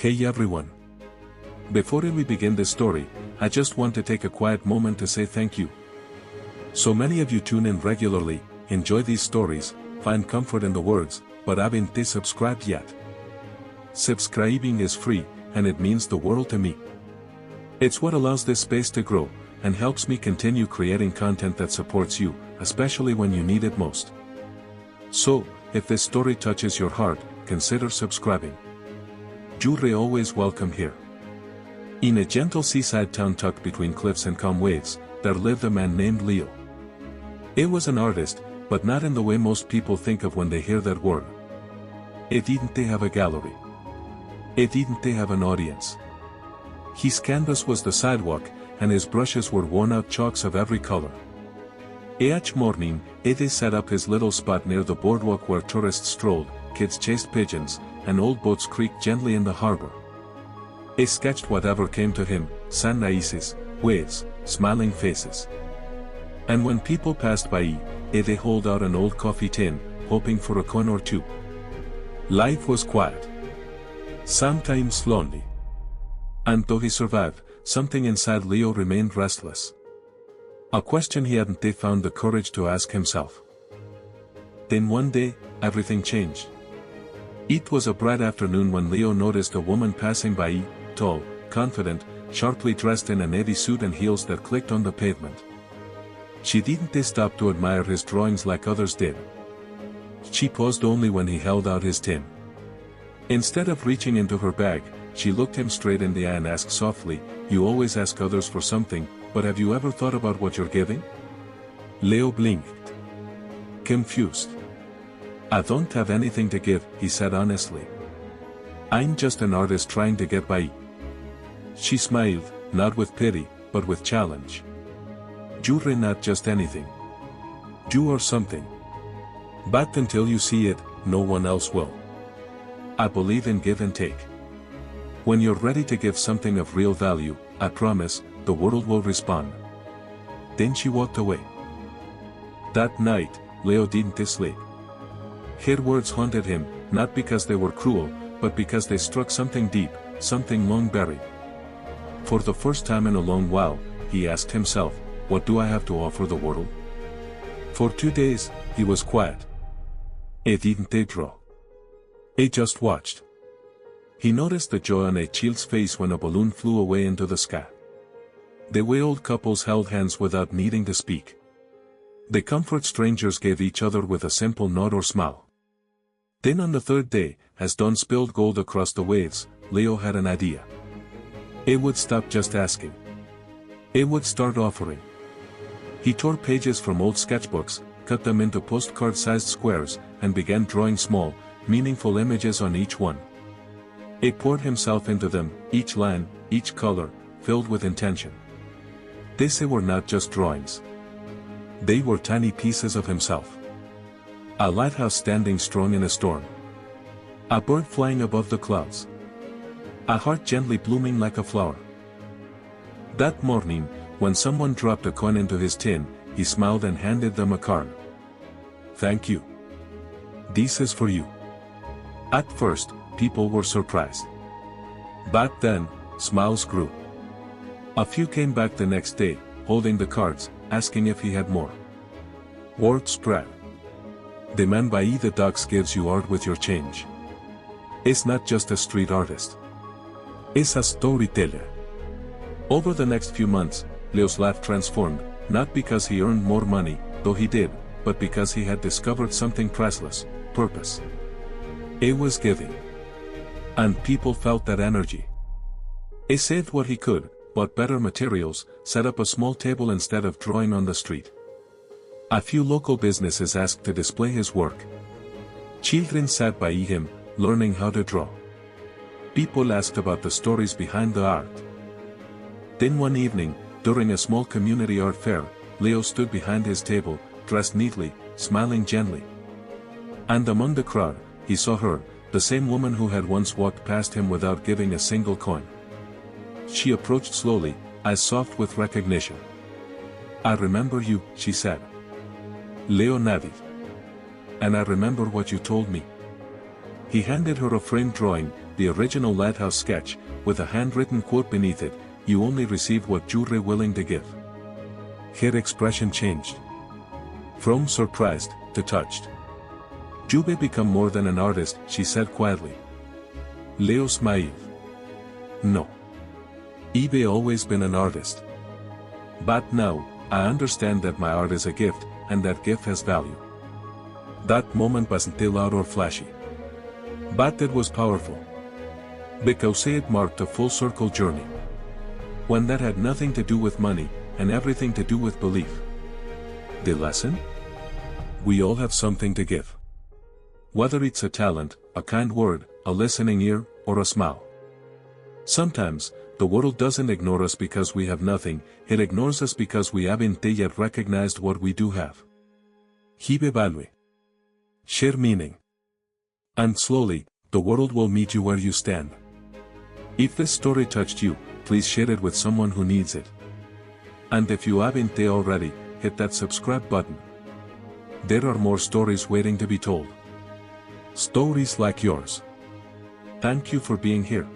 Hey everyone. Before we begin this story, I just want to take a quiet moment to say thank you. So many of you tune in regularly, enjoy these stories, find comfort in the words, but haven't subscribed yet. Subscribing is free, and it means the world to me. It's what allows this space to grow, and helps me continue creating content that supports you, especially when you need it most. So, if this story touches your heart, consider subscribing. You're always welcome here. In a gentle seaside town tucked between cliffs and calm waves, there lived a man named Leo. He was an artist, but not in the way most people think of when they hear that word. He didn't have a gallery. He didn't have an audience. His canvas was the sidewalk, and his brushes were worn-out chalks of every color. Each morning, he set up his little spot near the boardwalk where tourists strolled, kids chased pigeons, and old boats creaked gently in the harbor. He sketched whatever came to him, sunrises, waves, smiling faces. And when people passed by, he'd hold out an old coffee tin, hoping for a coin or two. Life was quiet. Sometimes lonely. And though he survived, something inside Leo remained restless. A question he hadn't found the courage to ask himself. Then one day, everything changed. It was a bright afternoon when Leo noticed a woman passing by, tall, confident, sharply dressed in a navy suit and heels that clicked on the pavement. She didn't stop to admire his drawings like others did. She paused only when he held out his tin. Instead of reaching into her bag, she looked him straight in the eye and asked softly, "You always ask others for something, but have you ever thought about what you're giving?" Leo blinked. Confused. "I don't have anything to give," he said honestly. "I'm just an artist trying to get by." She smiled, not with pity, but with challenge. "You're not just anything. You are something. But until you see it, no one else will. I believe in give and take. When you're ready to give something of real value, I promise, the world will respond." Then she walked away. That night, Leo didn't sleep. Her words haunted him, not because they were cruel, but because they struck something deep, something long buried. For the first time in a long while, he asked himself, "What do I have to offer the world?" For 2 days, he was quiet. He didn't draw. He just watched. He noticed the joy on a child's face when a balloon flew away into the sky. The way old couples held hands without needing to speak. The comfort strangers gave each other with a simple nod or smile. Then on the third day, as dawn spilled gold across the waves, Leo had an idea. He would stop just asking. He would start offering. He tore pages from old sketchbooks, cut them into postcard-sized squares, and began drawing small, meaningful images on each one. He poured himself into them, each line, each color, filled with intention. These were not just drawings. They were tiny pieces of himself. A lighthouse standing strong in a storm. A bird flying above the clouds. A heart gently blooming like a flower. That morning, when someone dropped a coin into his tin, he smiled and handed them a card. "Thank you. This is for you." At first, people were surprised. But then, smiles grew. A few came back the next day, holding the cards, asking if he had more. Word spread. "The man by the docks gives you art with your change. It's not just a street artist. It's a storyteller." Over the next few months, Leo's life transformed, not because he earned more money, though he did, but because he had discovered something priceless: purpose. He was giving. And people felt that energy. He saved what he could, bought better materials, set up a small table instead of drawing on the street. A few local businesses asked to display his work. Children sat by him, learning how to draw. People asked about the stories behind the art. Then one evening, during a small community art fair, Leo stood behind his table, dressed neatly, smiling gently. And among the crowd, he saw her, the same woman who had once walked past him without giving a single coin. She approached slowly, eyes soft with recognition. "I remember you," she said. Leo nodded. "And I remember what you told me." He handed her a framed drawing, the original lighthouse sketch, with a handwritten quote beneath it, "You only receive what you're willing to give." Her expression changed. From surprised, to touched. "You've become more than an artist," she said quietly. Leos Maiv. "No. I've always been an artist. But now, I understand that my art is a gift, and that gift has value." That moment wasn't loud or flashy. But it was powerful. Because it marked a full circle journey. One that had nothing to do with money, and everything to do with belief. The lesson? We all have something to give. Whether it's a talent, a kind word, a listening ear, or a smile. Sometimes, the world doesn't ignore us because we have nothing, it ignores us because we haven't yet recognized what we do have. Give value. Share meaning. And slowly, the world will meet you where you stand. If this story touched you, please share it with someone who needs it. And if you haven't already, hit that subscribe button. There are more stories waiting to be told. Stories like yours. Thank you for being here.